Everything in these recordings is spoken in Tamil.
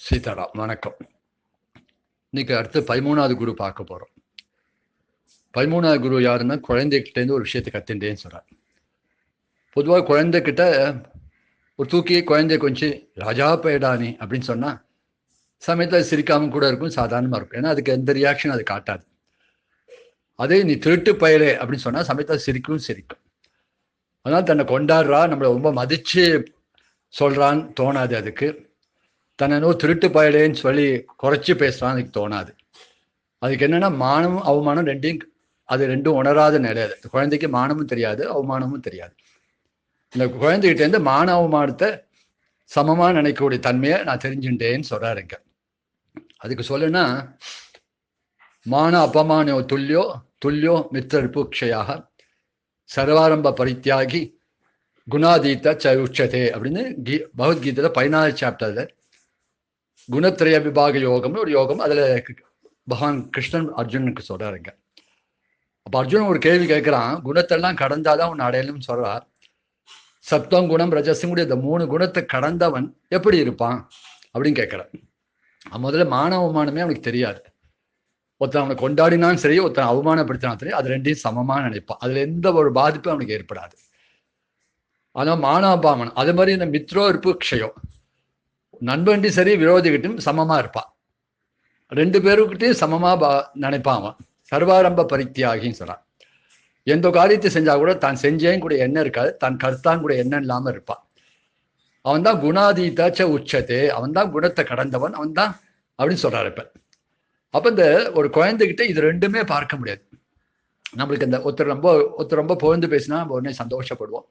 சீதாராம், வணக்கம். இன்னைக்கு அடுத்து 13வது குரு பார்க்க போறோம். 13வது குரு யாருன்னா, குழந்தைகிட்டேருந்து ஒரு விஷயத்தை கத்துட்டேன்னு சொல்றார். பொதுவாக குழந்தைகிட்ட ஒரு தூக்கி குழந்தை கொஞ்சம் ராஜா போயிடானே அப்படின்னு சொன்னா சமயத்தில் சிரிக்காம கூட இருக்கும், சாதாரணமா இருக்கும். ஏன்னா அதுக்கு எந்த ரியாக்ஷன் அது காட்டாது. அதே நீ திருட்டு பயலே அப்படின்னு சொன்னா சமயத்தில் சிரிக்கும். அதனால தன்னை கொண்டாடுறா, நம்மளை ரொம்ப மதிச்சு சொல்றான்னு தோணாது. அதுக்கு தன்னோ திருட்டு பயலேன்னு சொல்லி குறைச்சி பேசுறான்னு அதுக்கு தோணாது. அதுக்கு என்னன்னா, மானமும் அவமானம் ரெண்டும் உணராத நிலை. அது குழந்தைக்கு மானமும் தெரியாது, அவமானமும் தெரியாது. இந்த குழந்தைகிட்ட இருந்து மான அவமானத்தை சமமா நினைக்கக்கூடிய தன்மையை நான் தெரிஞ்சுட்டேன்னு சொல்றாருங்க. அதுக்கு சொல்லுன்னா, மான அபமானோ துல்லியோ மித்திரபூக்ஷையாக சர்வாரம்ப பரித்தியாகி குணாதீத உச்சதே அப்படின்னு பகவத்கீதையில 14 சாப்டர்ல குணத்திரய விபாக யோகம்னு ஒரு யோகம், அதுல பகவான் கிருஷ்ணன் அர்ஜுனனுக்கு சொல்றாருங்க. அப்ப அர்ஜுனன் ஒரு கேள்வி கேட்கிறான், குணத்தெல்லாம் கடந்தாதான் உன்னை அடையணும்னு சொல்றார். சப்தம் குணம் ரஜசும் கூட இந்த 3 குணத்தை கடந்தவன் எப்படி இருப்பான் அப்படின்னு கேட்கிறான். முதல்ல மான அவமானமே அவனுக்கு தெரியாது. ஒருத்தன் அவனை கொண்டாடினாலும் சரி, ஒருத்தன் அவமானப்படுத்தினாலும் சரி, அது ரெண்டையும் சமமா நினைப்பான். அதுல எந்த ஒரு பாதிப்பும் அவனுக்கு ஏற்படாது. ஆனா மானாபாமனம் அது மாதிரி இந்த மித்ரோ இருப்பு க்ஷயம், நண்பன்டி சரி விரோதிகிட்டும் சமமா இருப்பான். 2 பேருக்கிட்டையும் சமமா நினைப்பான் அவன். சர்வாரம்ப பரித்தியாகின்னு சொல்றான். எந்த காரியத்தை செஞ்சா கூட தான் செஞ்சேன் கூட எண்ணம் இருக்காது, தான் கருத்தான் கூட எண்ணம் இல்லாம இருப்பான். அவன் தான் குணாதீதாச்ச உச்சத்தே, அவன் தான் குணத்தை கடந்தவன், அவன் தான் அப்படின்னு சொல்றாரு. அப்ப இந்த ஒரு குழந்தைகிட்ட இது ரெண்டுமே பார்க்க முடியாது. நம்மளுக்கு இந்த ஒருத்தர் ரொம்ப புகழ்ந்து பேசினா நம்ம உடனே சந்தோஷப்படுவோம்.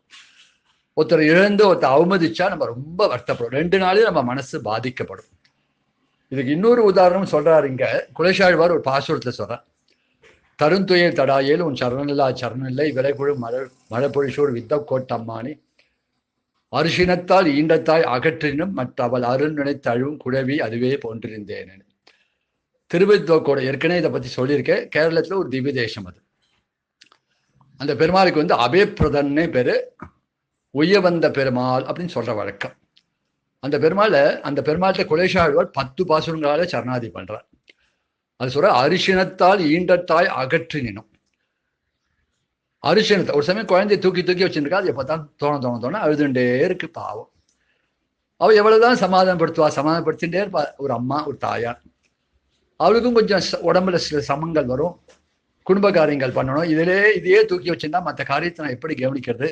ஒருத்தர் இழந்து ஒருத்தர் அவமதிச்சா நம்ம ரொம்ப வருத்தப்படுவோம். 2 நாளையும் நம்ம மனசு பாதிக்கப்படும். இதுக்கு இன்னொரு உதாரணம் சொல்றாரு இங்க குலசாழ்வார். ஒரு பாசுரத்துல சொல்றார், தருந்துயல் தடாயேல் உன் சரணல்லா சரணல்லை விலைகுழு மழை பொழிசோடு வித்த கோட்டம்மானி அரிசினத்தால் ஈண்டத்தாய் அகற்றினும் மற்ற அவள் அருள் நினைத்து அழுவும் குழவி அதுவே போன்றிருந்தேன். திருவித்தோக்கோட ஏற்கனவே இதை பத்தி சொல்லியிருக்கேன். கேரளத்துல ஒரு திவ்ய தேசம் அது. அந்த பெருமாளுக்கு வந்து அபயப்பிரதன்னே பேரு, உய்ய வந்த பெருமாள் அப்படின்னு சொல்ற வழக்கம். அந்த பெருமாள்கிட்ட குலேஷாழ்வார் 10 பாசுரங்களால சரணாதி பண்றார். அது சொல்ற, அரிசினத்தால் ஈண்டத்தாய் அகற்றினும். அரிசினத்தை ஒரு சமயம் குழந்தைய தூக்கி வச்சுருக்கா, அது எப்பதான் தோண அழுதுண்டே இருக்கு பாவம். அவ எவ்வளவுதான் சமாதானப்படுத்திட்டே இருப்பா. ஒரு அம்மா, ஒரு தாயார், அவளுக்கும் கொஞ்சம் உடம்புல சில சமங்கள் வரும், குடும்ப காரியங்கள் பண்ணணும். இதையே தூக்கி வச்சிருந்தா மற்ற காரியத்தை நான் எப்படி கவனிக்கிறது?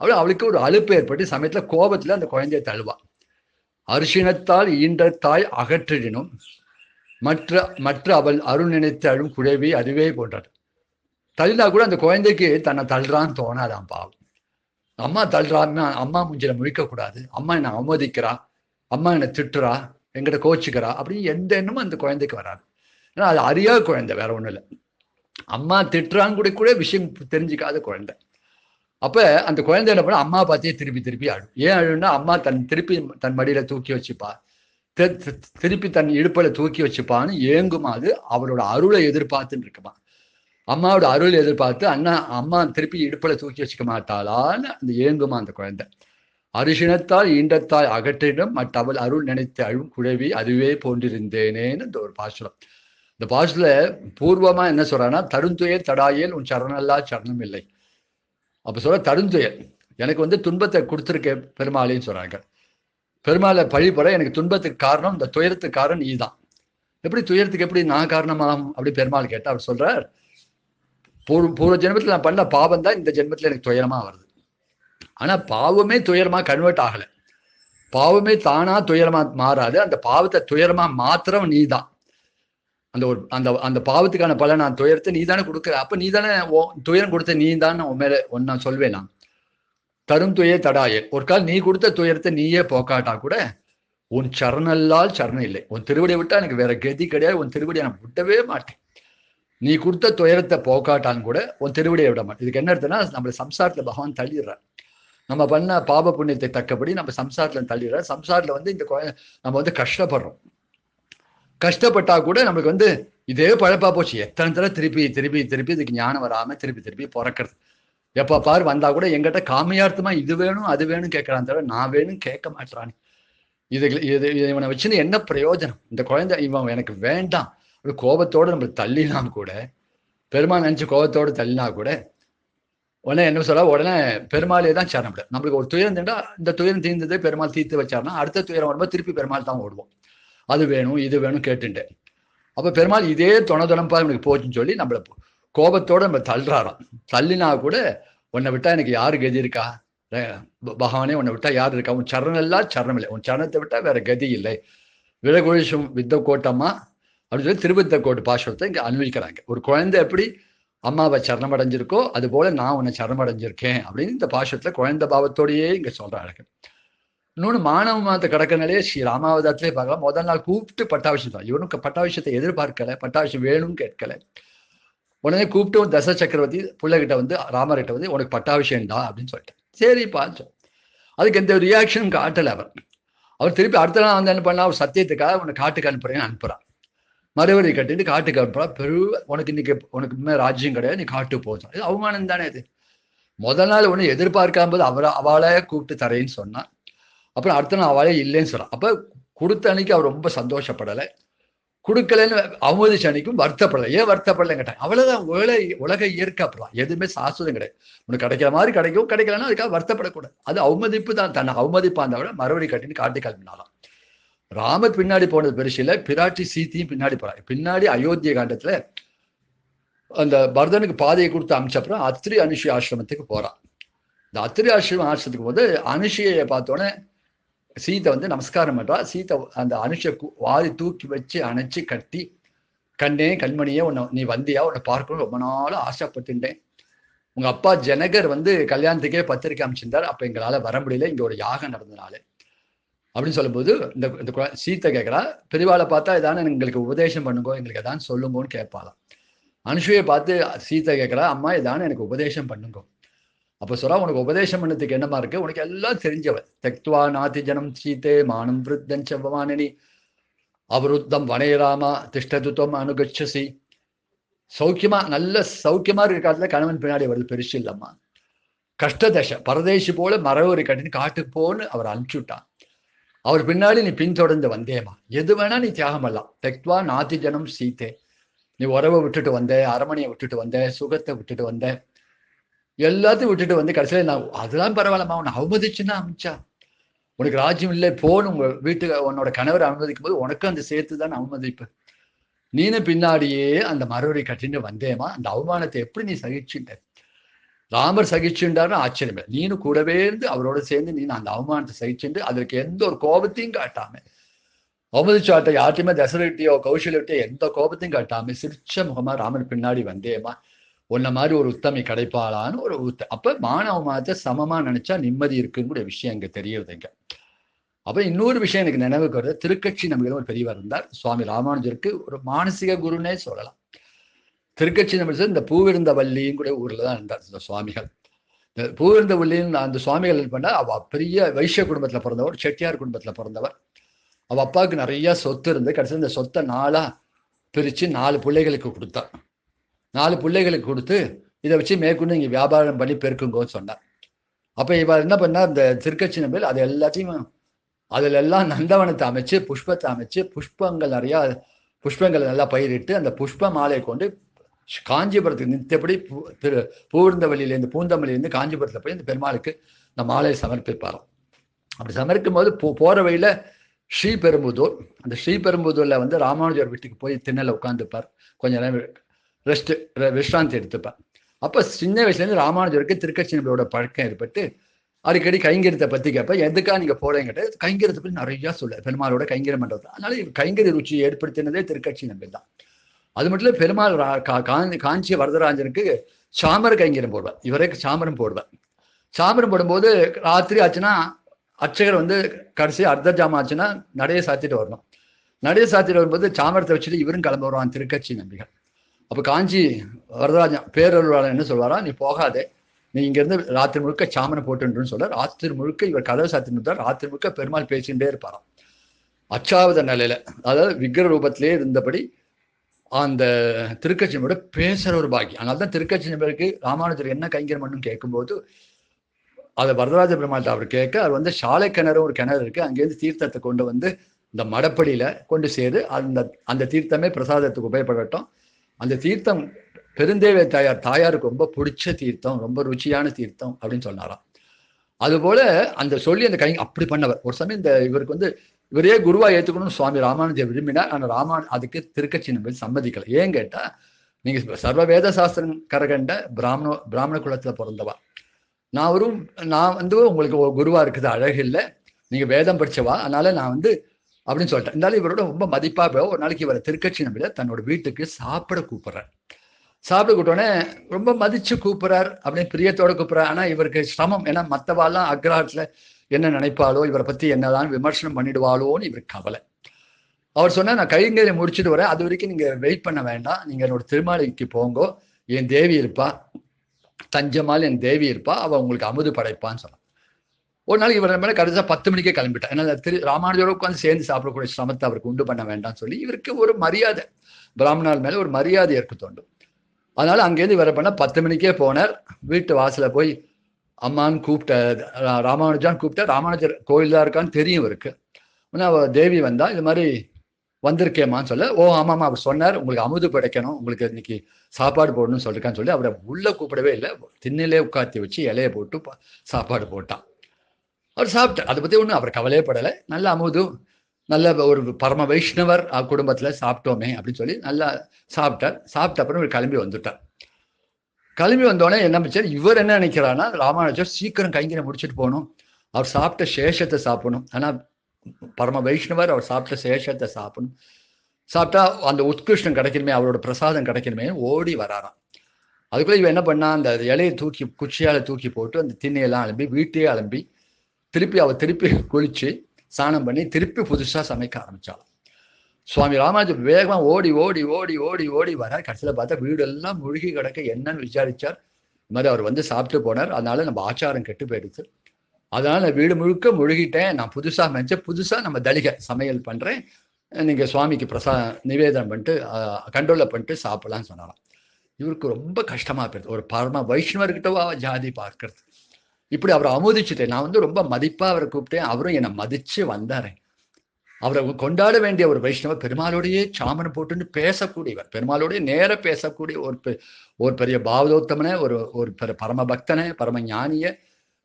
அவளுக்கு ஒரு அலுப்பு ஏற்பட்டு சமயத்துல கோபத்துல அந்த குழந்தைய தழுவா. அரிசினத்தால் ஈண்டத்தாய் அகற்றினும் மற்ற அவள் அருள் நினைத்து அழும் குழவி அதுவே போன்றது. தள்ளினா கூட அந்த குழந்தைக்கு தன்னை தள்ளுறான்னு தோணாதான் பாவம். அம்மா தள்ளுறான்னா அம்மா முஞ்சில முழிக்க கூடாது, அம்மா என்னை அவமதிக்கிறா, அம்மா என்னை திட்டுறா, எங்கிட்ட கோச்சிக்கிறா அப்படின்னு எந்த எண்ணமும் அந்த குழந்தைக்கு வராது. ஏன்னா அது அறியாத குழந்தை, வேற ஒண்ணும் இல்லை. அம்மா திட்டுறான்னு கூட விஷயம் தெரிஞ்சுக்காத குழந்தை. அப்ப அந்த குழந்தை என்ன பண்ண, அம்மா பார்த்தே திருப்பி அழும். ஏன் அழுன்னா, அம்மா திருப்பி தன் மடியில தூக்கி வச்சுப்பா, திருப்பி தன் இடுப்புல தூக்கி வச்சுப்பான்னு ஏங்குமா. அது அவளோட அருளை எதிர்பார்த்துன்னு இருக்குமா. அம்மாவோட அருள் எதிர்பார்த்து அம்மா திருப்பி இடுப்புல தூக்கி வச்சுக்க மாட்டாளான்னு அந்த ஏங்குமா அந்த குழந்தை. அரிசினத்தால் ஈண்டத்தால் அகற்றிடும் மற்ற அவள் அருள் நினைத்து அழும் குழவி அதுவே போன்றிருந்தேனேன்னு இந்த ஒரு பாசுரம். இந்த பாசுல பூர்வமா என்ன சொல்றான்னா, தருந்துயர் தடாயேல் உன் சரணல்லா சரணம் இல்லை. அப்ப சொல்ற, தருந்துயர் எனக்கு வந்து துன்பத்தை கொடுத்துருக்க பெருமாளைன்னு சொல்றாங்க. பெருமாளை பழிபட எனக்கு துன்பத்துக்கு காரணம், இந்த துயரத்துக்கு காரணம் நீ தான். எப்படி துயரத்துக்கு எப்படி நான் காரணமாகும் அப்படி பெருமாள் கேட்டா அவர் சொல்றார், பூர்வ ஜென்மத்துல நான் பண்ண பாவம் தான் இந்த ஜென்மத்துல எனக்கு துயரமா வருது. ஆனா பாவமே துயரமா கன்வெர்ட் ஆகல. பாவமே தானா துயரமா மாறாது. அந்த பாவத்தை துயரமா மாத்திரம் நீ தான். அந்த பாவத்துக்கான பலன், நான் துயரத்தை நீ தானே கொடுக்குற. அப்ப நீ தானே துயரம் கொடுத்த, நீ தான் உன் மேல ஒன்னா சொல்வேன் நான். தரும் துய தடாயே, ஒரு கால் நீ கொடுத்த துயரத்தை நீயே போக்காட்டா கூட உன் சரணல்லால் சரணம் இல்லை. உன் திருவடியை விட்டா எனக்கு வேற கதி கிடையாது. உன் திருவடியை நான் விட்டவே மாட்டேன். நீ கொடுத்த துயரத்தை போக்காட்டான்னு கூட உன் திருவடியை விட மாட்டேன். இதுக்கு என்ன அர்த்தம்னா, நம்மள சம்சாரத்துல பகவான் தள்ளிடுறார். நம்ம பண்ண பாப புண்ணியத்தை தக்கபடி நம்ம சம்சாரத்துல தள்ளிடுறார். சம்சாரத்துல வந்து நம்ம வந்து கஷ்டப்படுறோம். கஷ்டப்பட்டா கூட நம்மளுக்கு வந்து இதே பழப்பா போச்சு. எத்தனை தடவை திருப்பி இதுக்கு ஞானம் வராம திருப்பி பிறக்கிறது. எப்ப பாரு வந்தா கூட எங்கிட்ட காமியார்த்தமா இது வேணும் அது வேணும் கேட்கறான் தவிர நான் வேணும் கேட்க மாட்டான். இவனை வச்சுன்னு என்ன பிரயோஜனம்? இந்த குழந்தை இவன் எனக்கு வேண்டாம் ஒரு கோபத்தோடு நம்ம தள்ளினா கூட, பெருமாள் நினைச்சு கோபத்தோடு தள்ளினா கூட உடனே என்ன சொல்ல, உடனே பெருமாளே தான் சரணப்பட. நம்மளுக்கு ஒரு துயரம் தீண்டா இந்த துயரம் தீர்ந்ததே பெருமாள் தீர்த்து வச்சாருன்னா அடுத்த துயரம் வரும்போது திருப்பி பெருமாள் தான் ஓடுவோம். அது வேணும் இது வேணும் கேட்டுட்டு. அப்ப பெருமாள் இதே துணப்பா எனக்கு போச்சுன்னு சொல்லி நம்மள கோபத்தோட நம்ம தள்ளுறாராம். தள்ளினா கூட உன்னை விட்டா எனக்கு யாரு கதி இருக்கா? பகவானே உன்னை விட்டா யாரு இருக்கா? உன் சரணம் எல்லாம் சரணம் இல்லை, உன் சரணத்தை விட்டா வேற கதி இல்லை. விலகொழிச்சும் வித்த கோட்டம்மா அப்படின்னு சொல்லி திருவித்த கோட்டு பாசுரத்தை இங்க அனுபவிக்கிறாங்க. ஒரு குழந்தை எப்படி அம்மாவை சரணமடைஞ்சிருக்கோ அது போல நான் உன்னை சரணமடைஞ்சிருக்கேன் அப்படின்னு இந்த பாசுரத்துல குழந்தை பாவத்தோடையே இங்க சொல்றாங்க. இன்னொன்று மாணவ மாதத்தை கடக்கனாலே ஸ்ரீ ராமாவதாரத்திலே பார்க்கலாம். முதல் நாள் கூப்பிட்டு பட்டாபிஷேகம் தான். இவனுக்கு பட்டாபிஷத்தை எதிர்பார்க்கல, பட்டாபிஷம் வேணும்னு கேட்கல. உடனே கூப்பிட்டு தச சக்கரவர்த்தி பிள்ளைகிட்ட வந்து ராமர்கிட்ட வந்து உனக்கு பட்டாபிஷேகம்டா அப்படின்னு சொல்லிட்டேன். சரிப்பா. அதுக்கு எந்த ரியாக்ஷனும் காட்டலை அவர் திருப்பி அடுத்த நாள் வந்து என்ன பண்ணா, அவர் சத்தியத்துக்காக உன்னை காட்டுக்கு அனுப்புறேன்னு அனுப்புறான். மறுபடி கட்டிட்டு காட்டுக்கு அனுப்புறா. உனக்கு இன்னைக்கு உனக்கு இனிமே ராஜ்யம் கிடையாது, நீ காட்டு போதும். இது அவமானம் தானே இது. முதல் நாள் ஒன்று எதிர்பார்க்காம போது அவளே கூப்பிட்டு தரேன்னு சொன்னா. அப்புறம் அடுத்த நாள் அவளே இல்லைன்னு சொல்றான். அப்ப கொடுத்த அன்னைக்கு அவர் ரொம்ப சந்தோஷப்படலை, கொடுக்கலன்னு அவமதிச்ச அன்னைக்கும் வருத்தப்படலை. ஏன் வருத்தப்படலைன்னு கேட்டாங்க. அவ்வளவுதான் உலக இயற்கை. அப்படிலாம் எதுவுமே சாஸ்வதம் கிடையாது. உனக்கு கிடைக்கிற மாதிரி கிடைக்கும், கிடைக்கலன்னா அதுக்காக வருத்தப்படக்கூடாது. அது அவமதிப்பு தான். தன்னை அவமதிப்பாந்த விட மறுபடி கட்டின்னு காட்டி கிளம்பினாலாம். ராமர் பின்னாடி போனது பெருசு இல்லை, பிராட்டி சீத்தையும் பின்னாடி போறாங்க. பின்னாடி அயோத்திய காண்டத்துல அந்த பரதனுக்கு பாதையை கொடுத்து அமிச்சப்புறம் அத்திரி அனுஷி ஆசிரமத்துக்கு போறான். இந்த அத்திரி ஆசிரமத்துக்கு போது அனுஷியை பார்த்தோன்னே சீத்தை வந்து நமஸ்காரம் பண்றா. சீத்தை அந்த அனுஷை வாரி தூக்கி வச்சு அணைச்சு கட்டி, கண்ணே கண்மணியே உன்னை நீ வந்தியா, உன்னை பார்க்கணும் ரொம்ப நாளும் ஆசைப்பட்டுட்டேன். உங்க அப்பா ஜனகர் வந்து கல்யாணத்துக்கே பத்திரிக்கை அமைச்சிருந்தார், அப்ப எங்களால வர முடியல, இங்க ஒரு யாகம் நடந்தனால அப்படின்னு சொல்லும்போது இந்த சீத்தை கேட்கறா. பெரியவாளை பார்த்தா ஏதானு எங்களுக்கு உபதேசம் பண்ணுங்கோ, எங்களுக்கு எதான்னு சொல்லுங்கோன்னு கேட்பாளாம். அனுஷையை பார்த்து சீத்தை கேட்கறா, அம்மா ஏதானு எனக்கு உபதேசம் பண்ணுங்கோ. அப்ப சொல்றா, உனக்கு உபதேசம் பண்ணதுக்கு என்னமா இருக்கு, உனக்கு எல்லாம் தெரிஞ்சவன். தெக்துவா நாதி ஜனம் சீதே மானம் விருத்தன் செவ்வமானி அவருத்தம் வனேராமா திஷ்டதுத்தம் அனுகச்சசி. சௌக்கியமா நல்ல சௌக்கியமா இருக்கிற காலத்துல கணவன் பின்னாடி வருது பெருசு இல்லம்மா. கஷ்டதசை பரதேசி போல மரவரி கட்டின்னு காட்டுக்கு போன்னு அவர் அனுப்பிச்சுட்டான். அவர் பின்னாடி நீ பின்தொடர்ந்து வந்தேமா. எது வேணா நீ தியாகம் பண்ணலாம். தெக்துவா நாதி ஜனம் சீதே. நீ உறவை விட்டுட்டு வந்த, அரமனையை விட்டுட்டு வந்த, சுகத்தை விட்டுட்டு வந்த, எல்லாத்தையும் விட்டுட்டு வந்து கடைசியில நான் அதெல்லாம் பரவாயில்லம்மா, உன்னை அவமதிச்சுன்னா அமிச்சா, உனக்கு ராஜ்யம் இல்லை போன்னு உங்க வீட்டுக்கு உன்னோட கணவர் அனுமதிக்கும் போது உனக்கும் அந்த சேர்த்து தான் அவமதிப்பு. நீனு பின்னாடியே அந்த மறுவரை கட்டின்னு வந்தேமா. அந்த அவமானத்தை எப்படி நீ சகிச்சுட்ட? ராமர் சகிச்சுட்டாருன்னு ஆச்சரியமே. நீனு கூடவே இருந்து அவரோட சேர்ந்து நீ அந்த அவமானத்தை சகிச்சுட்டு அதற்கு எந்த ஒரு கோபத்தையும் காட்டாம, அவமதிச்சாட்ட யார்ட்டையுமே தசரகிட்டியோ கௌசல்யத்தையோ எந்த கோபத்தையும் காட்டாம சிரிச்ச முகமா ராமர் பின்னாடி வந்தேமா, உன்ன மாதிரி ஒரு உத்தமை கிடைப்பாளான்னு ஒரு அப்ப மானவ மாதத்தை சமமா நினைச்சா நிம்மதி இருக்குன்னு விஷயம் இங்க தெரியறதுங்க. அப்ப இன்னொரு விஷயம் எனக்கு நினைவுக்கு வருது. திருக்கட்சி நம்பிகள் ஒரு பெரியவர் இருந்தார். சுவாமி ராமானுஜருக்கு ஒரு மானசீக குருன்னே சொல்லலாம். திருக்கட்சி நம்பிகள் இந்த பூவிருந்தவல்லியும் கூட ஊர்ல தான் இருந்தார் இந்த சுவாமிகள். இந்த பூவிருந்தவல்லின்னு அந்த சுவாமிகள் பண்ணா, அவ பெரிய வைசிய குடும்பத்துல பிறந்தவர், செட்டியார் குடும்பத்துல பிறந்தவர். அவ அப்பாவுக்கு நிறைய சொத்து இருந்து கடைசி இந்த சொத்தை 4 பிரிச்சு 4 பிள்ளைகளுக்கு கொடுத்தா. 4 பிள்ளைகளுக்கு கொடுத்து இதை வச்சு மேற்கொண்டு இங்க வியாபாரம் பண்ணி பெருக்குங்கன்னு சொன்னார். அப்ப இவர் என்ன பண்ணார், இந்த திருக்கட்சி நம்பிகள் அது எல்லாத்தையும் அதுல எல்லாம் நந்தவனத்தை அமைச்சு புஷ்பத்தை அமைச்சு புஷ்பங்கள் நிறைய புஷ்பங்களை நல்லா பயிரிட்டு அந்த புஷ்ப மாலையை கொண்டு காஞ்சிபுரத்துக்கு நித்தப்படி பூவிருந்தவல்லியிலேருந்து பூந்தமல்லியிலேருந்து காஞ்சிபுரத்துல போய் இந்த பெருமாளுக்கு இந்த மாலையை சமர்ப்பிப்பாராம். அப்படி சமர்ப்பிக்கும் போது போற வழியில ஸ்ரீபெரும்புதூர், அந்த ஸ்ரீபெரும்புதூர்ல வந்து ராமானுஜர் வீட்டுக்கு போய் திண்ணல உட்காந்துப்பார், கொஞ்ச நேரம் விஸ்ராந்தி எடுத்துப்பார். அப்ப சின்ன வயசுலேருந்து ராமானுஜருக்கு திருக்கட்சி நம்பியோட பழக்கம் ஏற்பட்டு அடிக்கடி கைங்கரியத்தை பத்தி கேட்ப. எதுக்காக நீங்க போறீங்கிட்ட கைங்கரியத்தை பத்தி நிறைய சொல்ல, பெருமாளோட கைங்கரியம் பண்றது. அதனால கைங்கரிய ருச்சி ஏற்படுத்தினதே திருக்கட்சி நம்பி தான். அது மட்டும் இல்ல, பெருமாள் காஞ்சி வரதராஜனுக்கு சாமர கைங்கரியம் போடுவார், இவரே சாமரம் போடுவார். சாமரம் போடும்போது ராத்திரி ஆச்சுன்னா அர்ச்சகர் வந்து கடைசி அர்த்த ஜாமம் ஆச்சுன்னா நடைய சாத்திட்டு வரணும். நடைய சாத்திட்டு வரும்போது சாமரத்தை வச்சுட்டு இவரும் கிளம்ப வருவான் திருக்கட்சி நம்பிகள். அப்ப காஞ்சி வரதராஜன் பேரருளாளர் என்ன சொல்வாரா, நீ போகாதே, நீ இங்க இருந்து ராத்திரி முழுக்க சாமரம் போட்டுன்னு சொல்ல. ராத்திரி முழுக்க இவர் கதவை சாத்திட்டு ராத்திரி முழுக்க பெருமாள் பேசிகிட்டே இருப்பாராம். அச்சாவத நிலையில, அதாவது விக்கிர ரூபத்திலே இருந்தபடி அந்த திருக்கட்சி நம்பியோட பேசுற ஒரு பாக்கியம். அதனால்தான் திருக்கட்சி நம்பியருக்கு ராமானுஜர் என்ன கைங்கரம் பண்ணும் கேட்கும்போது அதை வரதராஜ பெருமாள்கிட்ட அவர் கேட்க, அவர் வந்து சாலை கிணறு ஒரு கிணறு இருக்கு, அங்கேருந்து தீர்த்தத்தை கொண்டு வந்து இந்த மடப்படியில கொண்டு சேரு, அந்த அந்த தீர்த்தமே பிரசாதத்துக்கு உபயோகப்படட்டும். அந்த தீர்த்தம் பெருந்தேவை தாயாருக்கு ரொம்ப பிடிச்ச தீர்த்தம், ரொம்ப ருச்சியான தீர்த்தம் அப்படின்னு சொன்னாராம். அதுபோல அந்த சொல்லி அந்த கை அப்படி பண்ணவர். ஒரு சமயம் இந்த இவருக்கு வந்து இவரே குருவா ஏற்றுக்கணும்னு சுவாமி ராமானுஜர் விரும்பினார். ஆனால் அதுக்கு திருக்கட்சி நம்பி சம்மதிக்கல. ஏன் கேட்டா, நீங்க சர்வ வேத சாஸ்திரம் கரகண்ட பிராமண குலத்துல பிறந்தவா, நான் வந்து உங்களுக்கு குருவா இருக்குது அழகு இல்லை, நீங்க வேதம் படிச்சவா, அதனால நான் வந்து அப்படின்னு சொல்லிட்டேன். இருந்தாலும் இவரோட ரொம்ப மதிப்பா ஒரு நாளைக்கு இவரை திருக்கட்சி நம்பில தன்னோட வீட்டுக்கு சாப்பிட கூப்பிடுறார். சாப்பிட கூட்டோடனே ரொம்ப மதிச்சு கூப்பிடுறார், அப்படின்னு பிரியத்தோட கூப்பிடுறார். ஆனா இவருக்கு சிரமம், ஏன்னா மற்றவாள்லாம் அக்ராட்ல என்ன நினைப்பாளோ, இவரை பத்தி என்னதான் விமர்சனம் பண்ணிடுவாளோன்னு இவருக்கு கவலை. அவர் சொன்னா, நான் கைங்கரை முடிச்சுட்டு வரேன், அது வரைக்கும் நீங்க வெயிட் பண்ண வேண்டாம், நீங்க என்னோட திருமாலைக்கு போங்கோ, என் தேவி இருப்பா, தஞ்சமால் என் தேவி இருப்பா, அவ உங்களுக்கு அமுது படைப்பான்னு சொன்னான். ஒரு நாளைக்கு இவர் மேலே கடைசியா 10 மணிக்கே கிளம்பிட்டேன். ஏன்னா ராமானுஜரோட உட்காந்து சேர்ந்து சாப்பிடக்கூடிய சிரமத்தை அவருக்கு உண்டு பண்ண வேண்டாம்னு சொல்லி இவருக்கு ஒரு மரியாதை, பிராமணால் மேல ஒரு மரியாதை ஏற்க தோண்டும். அதனால அங்கேருந்து இவரை பண்ண 10 மணிக்கே போனார். வீட்டு வாசல போய் அம்மான்னு கூப்பிட்ட, ராமானுஜான்னு கூப்பிட்ட, ராமானுஜர் கோயில் தான் இருக்கான்னு தெரியும் இவருக்கு. அவ தேவி வந்தா, இது மாதிரி வந்திருக்கேம்மான்னு சொல்ல, ஓ ஆமாம்மா அவர் சொன்னார், உங்களுக்கு அமுது படைக்கணும், உங்களுக்கு இன்னைக்கு சாப்பாடு போடணும்னு சொல்லிருக்கான்னு சொல்லி அவரை உள்ள கூப்பிடவே இல்லை, திண்ணிலே உட்காத்தி வச்சு இலையை போட்டு சாப்பாடு போட்டான். அவர் சாப்பிட்டார். அதை பத்தி ஒன்றும் அவர் கவலையே படலை. நல்ல அமுது, நல்ல ஒரு பரம வைஷ்ணவர் குடும்பத்துல சாப்பிட்டோமே அப்படின்னு சொல்லி நல்லா சாப்பிட்டார். சாப்பிட்ட அப்புறம் இவர் கிளம்பி வந்துட்டார். கிளம்பி வந்தோடனே என்ன பண்ணிச்சார், இவர் என்ன நினைக்கிறான்னா, ராமானுஜர் சீக்கிரம் கைங்கரை முடிச்சுட்டு போகணும், அவர் சாப்பிட்ட சேஷத்தை சாப்பிடணும், ஆனா பரம வைஷ்ணவர், அவர் சாப்பிட்ட சேஷத்தை சாப்பிடணும், சாப்பிட்டா அந்த உத்கிருஷ்டம் கிடைக்கணுமே, அவரோட பிரசாதம் கிடைக்கணுமே ஓடி வராராம். அதுக்குள்ள இவன் என்ன பண்ணா, அந்த இலையை தூக்கி குச்சியால தூக்கி போட்டு அந்த திண்ணையெல்லாம் அலம்பி வீட்டையே அலம்பி திருப்பி குளிச்சு ஸ்நானம் பண்ணி திருப்பி புதுசா சமைக்க ஆரம்பிச்சாலும். சுவாமி ராமானுஜர் வேகமா ஓடி ஓடி ஓடி ஓடி ஓடி வர, கடைசியில பார்த்தா வீடெல்லாம் முழுகி கிடக்க. என்னன்னு விசாரிச்சார். இந்த மாதிரி அவர் வந்து சாப்பிட்டு போனார், அதனால நம்ம ஆச்சாரம் கெட்டு போயிடுச்சு, அதனால நான் வீடு முழுக்க முழுகிட்டேன், நான் புதுசா புதுசா நம்ம தலிகை சமையல் பண்றேன், நீங்க சுவாமிக்கு நிவேதனம் பண்ணிட்டு கண்ட்ரோல்ல பண்ணிட்டு சாப்பிடலாம்னு சொன்னாராம். இவருக்கு ரொம்ப கஷ்டமா போயிடுது, ஒரு பரம வைஷ்ணவர்கிட்டவா ஜாதி பார்க்கறது. இப்படி அவரை அமுதிச்சுட்டேன், நான் வந்து ரொம்ப மதிப்பா அவரை கூப்பிட்டேன், அவரும் என்னை மதிச்சு வந்தாரு. அவரை கொண்டாட வேண்டிய ஒரு வைஷ்ணவர், பெருமாளோடையே சாமனை போட்டுன்னு பேசக்கூடியவர், பெருமாளோடய நேர பேசக்கூடிய ஒரு பெரிய பாவதோத்தமனை, ஒரு பரம பக்தனை, பரம ஞானிய,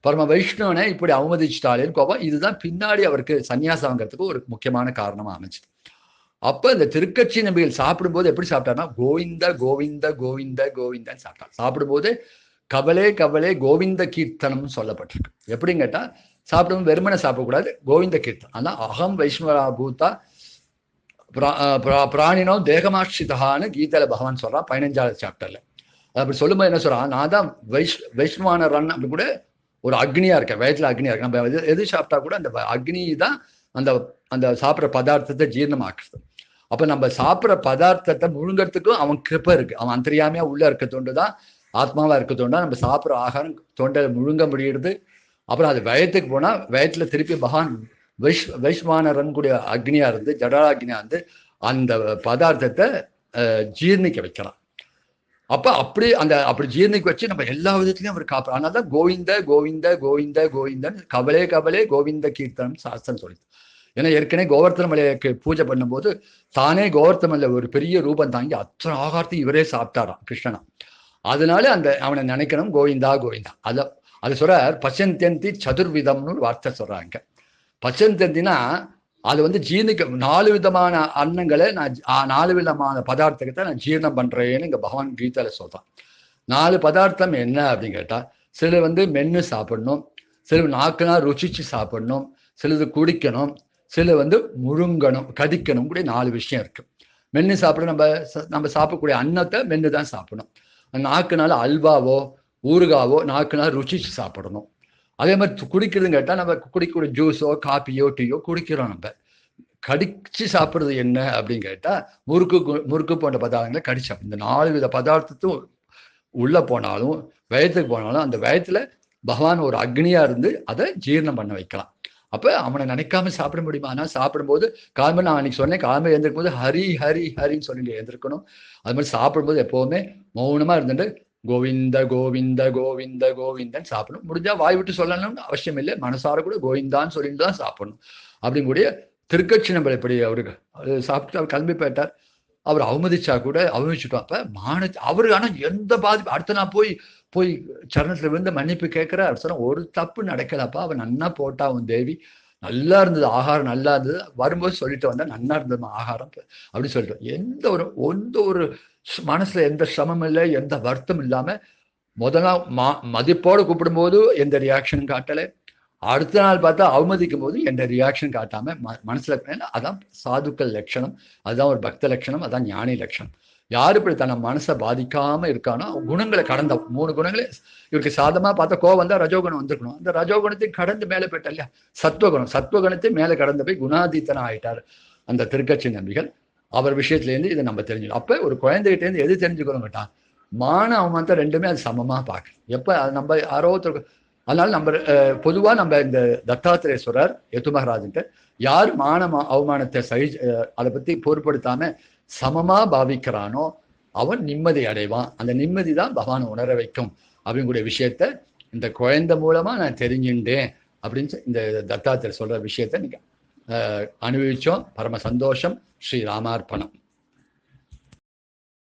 பரம வைஷ்ணவனை இப்படி அவமதிச்சுட்டாலேன்னு கோபம். இதுதான் பின்னாடி அவருக்கு சன்னியாசம் வாங்கிறதுக்கு ஒரு முக்கியமான காரணமா அமைச்சு. அப்ப இந்த திருக்கட்சி நம்பிகள் சாப்பிடும்போது எப்படி சாப்பிட்டாருன்னா, கோவிந்த கோவிந்த கோவிந்த கோவிந்தன்னு சாப்பிட்டார். சாப்பிடும்போது கவலே கவலே கோவிந்த கீர்த்தனம் சொல்லப்பட்டிருக்கு. எப்படின்னு கேட்டா, சாப்பிடும்போது வெறுமனை சாப்பிடக்கூடாது, கோவிந்த கீர்த்தனம். ஆனா அகம் வைஷ்ணவா பூதா பிராணினோ தேகமாட்சிதான்னு கீதையில பகவான் சொல்றான் 15வது சாப்டர்ல. அப்படி சொல்லும்போது என்ன சொல்றான், நான் தான் வைஷ்ணவான ரன் அப்படி கூட ஒரு அக்னியா இருக்கேன், வயத்துல அக்னியா இருக்கு. நம்ம எது சாப்பிட்டா கூட அந்த அக்னி தான் அந்த அந்த சாப்பிட்ற பதார்த்தத்தை ஜீரணமாக்குறது. அப்ப நம்ம சாப்பிட்ற பதார்த்தத்தை முழுங்கிறதுக்கும் அவன் கிருப்பை இருக்கு, அவன் அந்தரியாமையா உள்ள இருக்க தோண்டுதான், ஆத்மாவா இருக்க தோண்டா நம்ம சாப்பிட்ற ஆகாரம் தொண்டை முழுங்க முடியுது. அப்புறம் அது வயத்துக்கு போனா வயத்துல திருப்பி பகவான் வைஷ்வானரன் கூடிய அக்னியா இருந்து, ஜடாராக்னியா இருந்து அந்த பதார்த்தத்தை ஜீர்ணிக்க வைக்கிறான். அப்ப அப்படி ஜீர்ணிக்க வச்சு நம்ம எல்லா விதத்திலையும் அவர் காப்போம். அதனாலதான் கோவிந்த கோவிந்த கோவிந்த கோவிந்தன் கவலே கவலே கோவிந்த கீர்த்தனம் சாஸ்திரம் சொல்லி. ஏன்னா ஏற்கனவே கோவர்த்தன மலைக்கு பூஜை பண்ணும்போது தானே கோவர்த்தன மலை ஒரு பெரிய ரூபம் தாங்கி அத்தனை ஆகாரத்தையும் இவரே சாப்பிட்டாராம் கிருஷ்ணனா. அதனால அவனை நினைக்கணும் கோவிந்தா கோவிந்தா. அதை சொல்றார், பச்சந்தந்தி சதுர்விதம்னு ஒரு வார்த்தை சொல்றாங்க. பச்சந்தந்தினா அது வந்து ஜீர்ணிக்க 4 விதமான அன்னங்களை நான் 4 விதமான பதார்த்தத்தை நான் ஜீரணம் பண்றேன்னு இங்க பகவான் கீதையில சொல்றான். 4 பதார்த்தம் என்ன அப்படின்னு கேட்டா, சில வந்து மென்னு சாப்பிடணும், சில நாக்குனா ருச்சிச்சு சாப்பிடணும், சிலது குடிக்கணும், சில வந்து முழுங்கணும் கதிக்கணும் கூட 4 விஷயம் இருக்கு. மென்னு சாப்பிட நம்ம சாப்பிடக்கூடிய அன்னத்தை மென்னு தான் சாப்பிடணும். நாக்குனால அல்வாவோ ஊறுகாவோ நாக்குனால ருச்சிச்சு சாப்பிடணும். அதே மாதிரி குடிக்கிறதுன்னு கேட்டால் நம்ம குடிக்கக்கூடிய ஜூஸோ காப்பியோ டீயோ குடிக்கிறோம். நம்ம கடிச்சு சாப்பிட்றது என்ன அப்படின்னு கேட்டால் முறுக்கு போன்ற பதார்த்தங்களை கடிச்சா. இந்த 4 வித பதார்த்தத்தும் உள்ள போனாலும் வயத்துக்கு போனாலும் அந்த வயத்துல பகவான் ஒரு அக்னியா இருந்து அதை ஜீரணம் பண்ண வைக்கலாம். அப்ப அவனை நினைக்காம சாப்பிட முடியுமா? ஆனால் சாப்பிடும்போது காலமே நான் அன்னைக்கு சொன்னேன், காலமே எழுந்திருக்கும் போது ஹரி ஹரி ஹரின்னு சொல்லிட்டு எழுந்திருக்கணும். அது மாதிரி சாப்பிடும்போது எப்பவுமே மௌனமா இருந்துட்டு கோவிந்த கோவிந்த கோவிந்த கோவிந்தன் சாப்பிடணும். முடிஞ்சா வாய் விட்டு சொல்லணும்னு அவசியம் இல்லை, மனசார கூட கோவிந்தான்னு சொல்லிட்டு தான் சாப்பிடணும். அப்படிங்கூடிய திருக்கட்சி நம்ம எப்படி அவருக்கு சாப்பிட்டு அவர் கிளம்பி போயிட்டார். அவர் அவமதிச்சா கூட அவமதிச்சுட்டோம். அப்ப அவரு ஆனா எந்த பாதிப்பு, அடுத்த நான் போய் போய் சரணத்துல விழுந்து மன்னிப்பு கேட்கிறார். சொன்ன ஒரு தப்பு நடக்கலப்பா, அவன் நன்னா போட்டா உன் தேவி, நல்லா இருந்தது ஆகாரம், நல்லா இருந்தது, வரும்போது சொல்லிட்டு வந்தா நன்னா இருந்தது ஆகாரம் அப்படின்னு சொல்லிட்டு, எந்த ஒரு மனசுல எந்த சிரமம் இல்லை, எந்த வருத்தம் இல்லாம முதல் நாள் மதிப்போடு கூப்பிடும்போது எந்த ரியாக்ஷனும் காட்டலை, அடுத்த நாள் பார்த்தா அவமதிக்கும் போது எந்த ரியாக்ஷன் காட்டாம மனசுல, அதான் சாதுக்கள் லட்சணம், அதுதான் ஒரு பக்த லட்சணம், அதான் ஞானி லட்சணம். யாரு இப்படி தன்னை மனசை பாதிக்காம இருக்கானோ, குணங்களை கடந்த 3 குணங்களே இவருக்கு சாதமா பார்த்தா கோவம் வந்தா ரஜோகுணம் வந்திருக்கணும், அந்த ரஜோகுணத்தை கடந்து மேலே போயிட்டா இல்லையா சத்வகுணம், சத்வகுணத்தை மேலே கடந்து போய் குணாதீத்தனா ஆயிட்டார் அந்த திருக்கட்சி நம்பிகள். அவர் விஷயத்துல இருந்து இதை நம்ம தெரிஞ்சுக்கணும். அப்ப ஒரு குழந்தைகிட்ட இருந்து எது தெரிஞ்சுக்கிறோம் கேட்டா, மான அவமானத்தை ரெண்டுமே அது சமமா பார்க்கணும். எப்ப அது நம்ம யாரோ அதனால நம்ம பொதுவா நம்ம இந்த தத்தாத்திரேஸ்வரர் யது மகாராஜன்ட்டு யார் அவமானத்தை அதை பத்தி பொருட்படுத்தாம சமமா பாவிக்கிறானோ அவன் நிம்மதி அடைவான். அந்த நிம்மதி தான் பகவானை உணர வைக்கும் அப்படிங்கூடிய விஷயத்த இந்த குழந்தை மூலமா நான் தெரிஞ்சுட்டேன் அப்படின்னு இந்த தத்தாத்திரேயர் சொல்ற விஷயத்த நீங்க அனுபவிச்சோம். பரம சந்தோஷம். ஸ்ரீ ராமார்ப்பணம்.